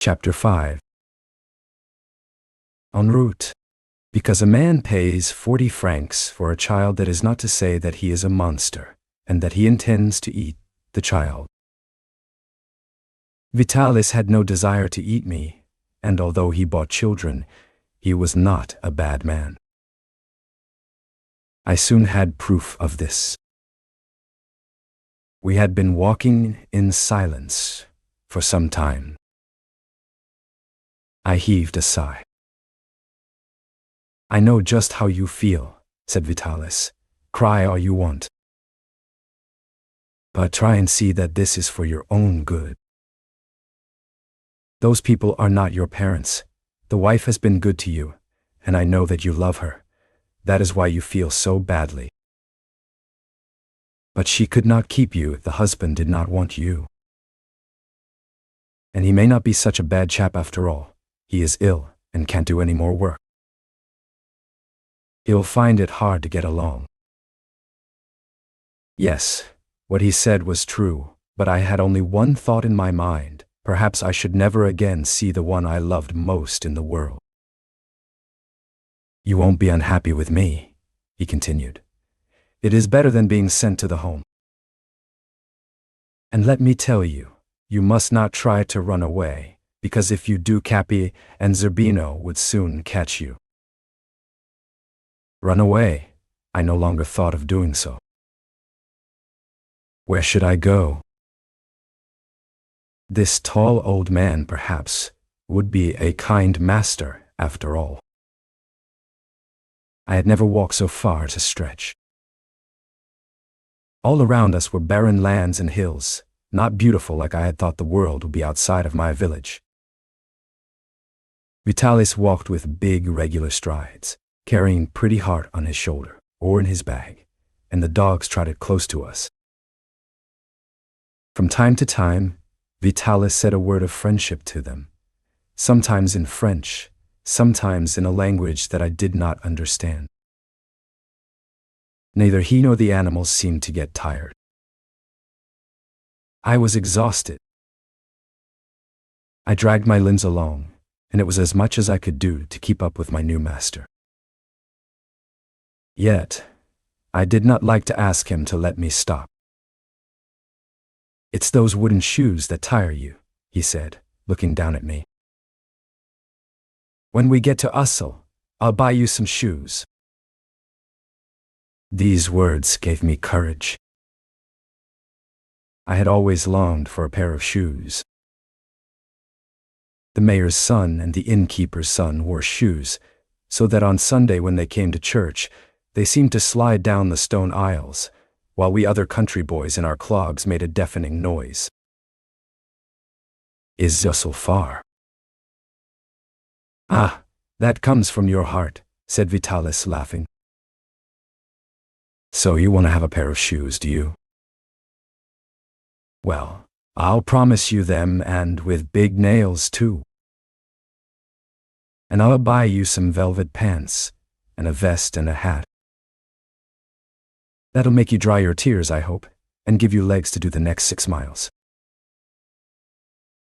Chapter 5. En route. Because a man pays 40 francs for a child, that is not to say that he is a monster, and that he intends to eat the child. Vitalis had no desire to eat me, and although he bought children, he was not a bad man. I soon had proof of this. We had been walking in silence for some time. I heaved a sigh. "I know just how you feel," said Vitalis. "Cry all you want. But try and see that this is for your own good. Those people are not your parents. The wife has been good to you, and I know that you love her. That is why you feel so badly. But she could not keep you. The husband did not want you. And he may not be such a bad chap after all. He is ill and can't do any more work. He'll find it hard to get along." Yes, what he said was true, but I had only one thought in my mind. Perhaps I should never again see the one I loved most in the world. "You won't be unhappy with me," he continued. "It is better than being sent to the home. And let me tell you, you must not try to run away, because if you do, Capi and Zerbino would soon catch you." Run away? I no longer thought of doing so. Where should I go? This tall old man, perhaps, would be a kind master after all. I had never walked so far to stretch. All around us were barren lands and hills, not beautiful like I had thought the world would be outside of my village. Vitalis walked with big, regular strides, carrying Pretty Heart on his shoulder or in his bag, and the dogs trotted close to us. From time to time, Vitalis said a word of friendship to them, sometimes in French, sometimes in a language that I did not understand. Neither he nor the animals seemed to get tired. I was exhausted. I dragged my limbs along, and it was as much as I could do to keep up with my new master. Yet, I did not like to ask him to let me stop. "It's those wooden shoes that tire you," he said, looking down at me. "When we get to Ussel, I'll buy you some shoes." These words gave me courage. I had always longed for a pair of shoes. The mayor's son and the innkeeper's son wore shoes, so that on Sunday when they came to church, they seemed to slide down the stone aisles, while we other country boys in our clogs made a deafening noise. "Is Ussel far?" "Ah, that comes from your heart," said Vitalis, laughing. "So you want to have a pair of shoes, do you? Well, I'll promise you them, and with big nails too. And I'll buy you some velvet pants, and a vest and a hat. That'll make you dry your tears, I hope, and give you legs to do the next 6 miles.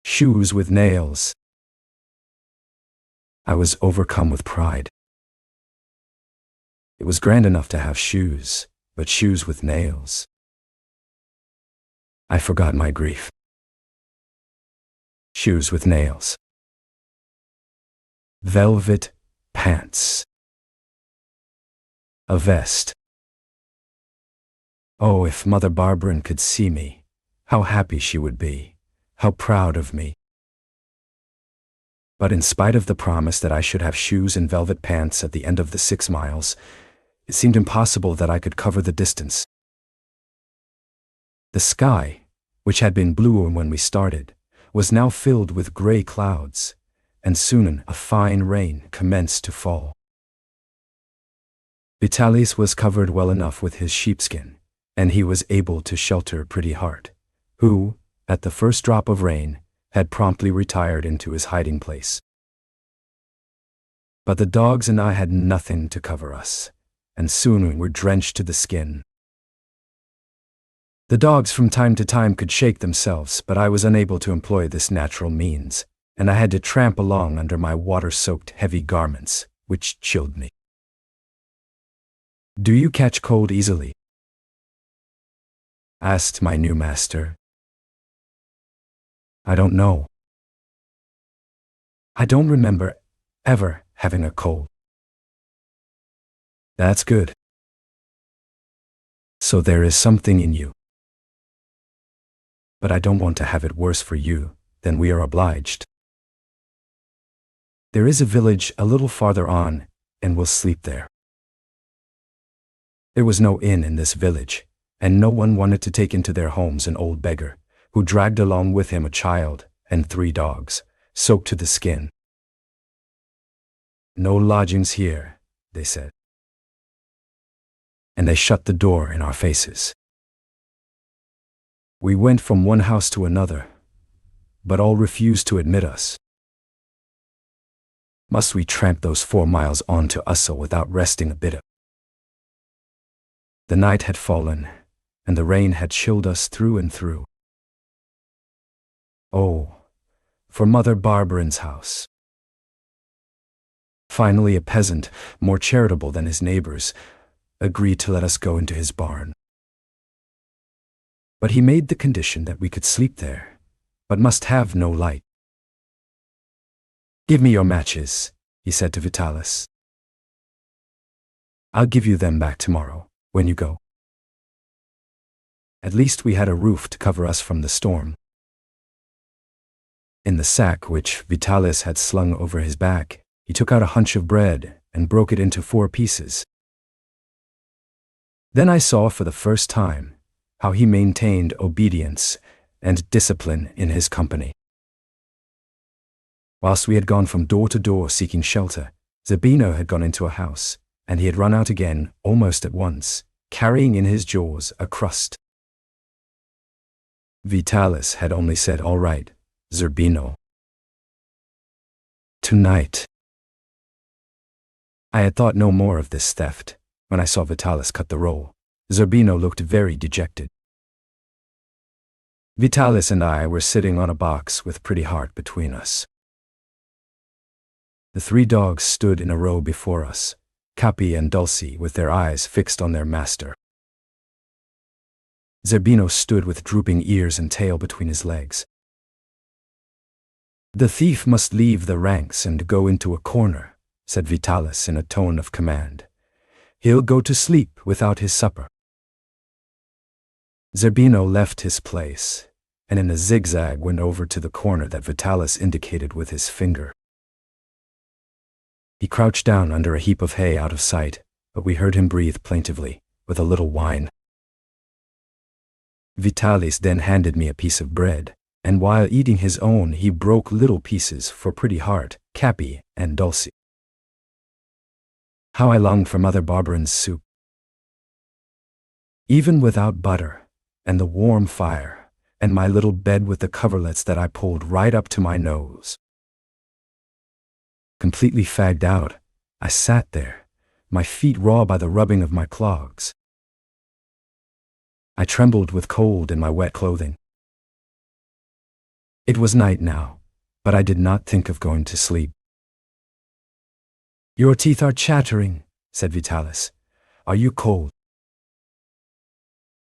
Shoes with nails." I was overcome with pride. It was grand enough to have shoes, but shoes with nails. I forgot my grief. Shoes with nails. Velvet pants. A vest. Oh, if Mother Barberin could see me, how happy she would be, how proud of me. But in spite of the promise that I should have shoes and velvet pants at the end of the 6 miles, it seemed impossible that I could cover the distance. The sky, which had been blue when we started, was now filled with gray clouds, and soon a fine rain commenced to fall. Vitalis was covered well enough with his sheepskin, and he was able to shelter Pretty Heart, who, at the first drop of rain, had promptly retired into his hiding place. But the dogs and I had nothing to cover us, and soon we were drenched to the skin. The dogs from time to time could shake themselves, but I was unable to employ this natural means, and I had to tramp along under my water-soaked heavy garments, which chilled me. "Do you catch cold easily?" asked my new master. "I don't know. I don't remember ever having a cold." "That's good. So there is something in you. But I don't want to have it worse for you than we are obliged. There is a village a little farther on, and we'll sleep there." There was no inn in this village, and no one wanted to take into their homes an old beggar, who dragged along with him a child and 3 dogs, soaked to the skin. "No lodgings here," they said. And they shut the door in our faces. We went from one house to another, but all refused to admit us. Must we tramp those 4 miles on to Ussel without resting a bit? The night had fallen, and the rain had chilled us through and through. Oh, for Mother Barberin's house. Finally, a peasant, more charitable than his neighbors, agreed to let us go into his barn. But he made the condition that we could sleep there, but must have no light. "Give me your matches," he said to Vitalis. "I'll give you them back tomorrow, when you go." At least we had a roof to cover us from the storm. In the sack which Vitalis had slung over his back, he took out a hunch of bread and broke it into 4 pieces. Then I saw for the first time how he maintained obedience and discipline in his company. Whilst we had gone from door to door seeking shelter, Zerbino had gone into a house, and he had run out again almost at once, carrying in his jaws a crust. Vitalis had only said, "All right, Zerbino. Tonight." I had thought no more of this theft. When I saw Vitalis cut the roll, Zerbino looked very dejected. Vitalis and I were sitting on a box with Pretty Heart between us. The 3 dogs stood in a row before us, Capi and Dulcie with their eyes fixed on their master. Zerbino stood with drooping ears and tail between his legs. "The thief must leave the ranks and go into a corner," said Vitalis in a tone of command. "He'll go to sleep without his supper." Zerbino left his place, and in a zigzag went over to the corner that Vitalis indicated with his finger. He crouched down under a heap of hay out of sight, but we heard him breathe plaintively, with a little whine. Vitalis then handed me a piece of bread, and while eating his own he broke little pieces for Pretty Heart, Capi, and Dulcie. How I longed for Mother Barberin's soup. Even without butter, and the warm fire, and my little bed with the coverlets that I pulled right up to my nose. Completely fagged out, I sat there, my feet raw by the rubbing of my clogs. I trembled with cold in my wet clothing. It was night now, but I did not think of going to sleep. "Your teeth are chattering," said Vitalis. "Are you cold?"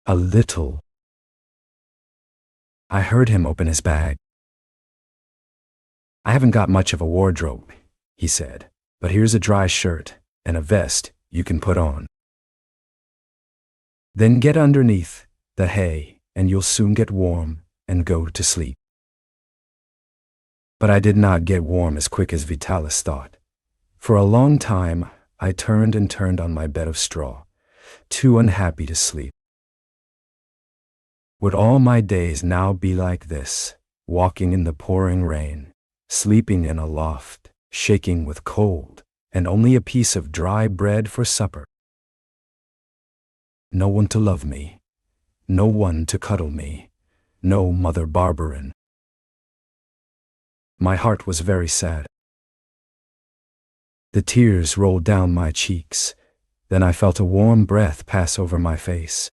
"A little." I heard him open his bag. "I haven't got much of a wardrobe," he said, "but here's a dry shirt and a vest you can put on. Then get underneath the hay and you'll soon get warm and go to sleep." But I did not get warm as quick as Vitalis thought. For a long time, I turned and turned on my bed of straw, too unhappy to sleep. Would all my days now be like this, walking in the pouring rain, sleeping in a loft, shaking with cold, and only a piece of dry bread for supper? No one to love me, no one to cuddle me, no Mother Barberin. My heart was very sad. The tears rolled down my cheeks, then I felt a warm breath pass over my face.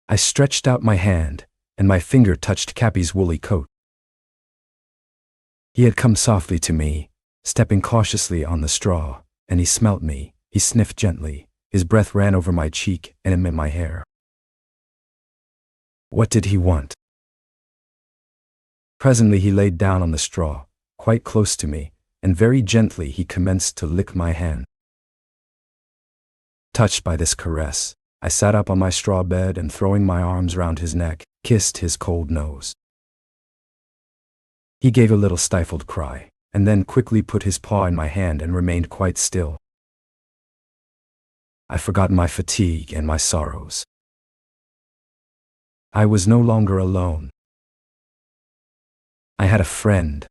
I stretched out my hand, and my finger touched Cappy's woolly coat. He had come softly to me, stepping cautiously on the straw, and he smelt me. He sniffed gently. His breath ran over my cheek and in my hair. What did he want? Presently he laid down on the straw, quite close to me, and very gently he commenced to lick my hand. Touched by this caress, I sat up on my straw bed and, throwing my arms round his neck, kissed his cold nose. He gave a little stifled cry, and then quickly put his paw in my hand and remained quite still. I forgot my fatigue and my sorrows. I was no longer alone. I had a friend.